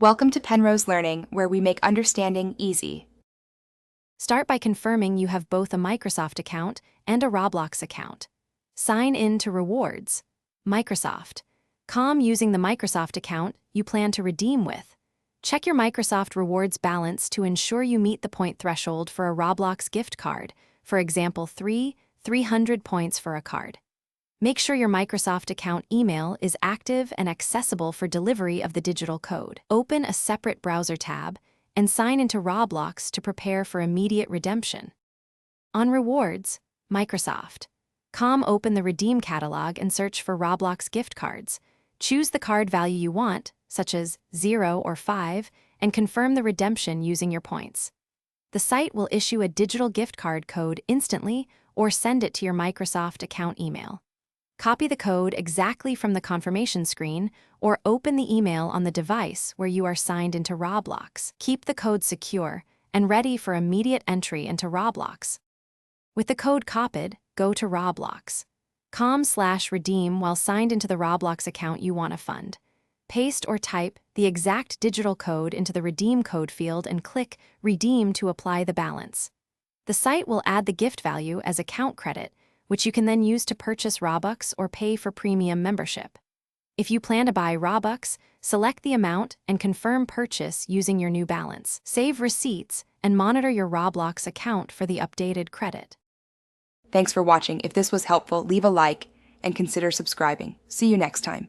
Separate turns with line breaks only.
Welcome to Penrose Learning, where we make understanding easy.
Start by confirming you have both a Microsoft account and a Roblox account. Sign in to Rewards. Microsoft. Com using the Microsoft account you plan to redeem with. Check your Microsoft Rewards balance to ensure you meet the point threshold for a Roblox gift card, for example 300 points for a card. Make sure your Microsoft account email is active and accessible for delivery of the digital code. Open a separate browser tab and sign into Roblox to prepare for immediate redemption. On Rewards, Microsoft. Open the Redeem catalog and search for Roblox gift cards. Choose the card value you want, such as 0 or 5, and confirm the redemption using your points. The site will issue a digital gift card code instantly or send it to your Microsoft account email. Copy the code exactly from the confirmation screen or open the email on the device where you are signed into Roblox. Keep the code secure and ready for immediate entry into Roblox. With the code copied, go to Roblox. Com/redeem while signed into the Roblox account you want to fund. Paste or type the exact digital code into the Redeem code field and click Redeem to apply the balance. The site will add the gift value as account credit, which you can then use to purchase Robux or pay for premium membership. If you plan to buy Robux, select the amount and confirm purchase using your new balance. Save receipts and monitor your Roblox account for the updated credit.
Thanks for watching. If this was helpful, leave a like and consider subscribing. See you next time.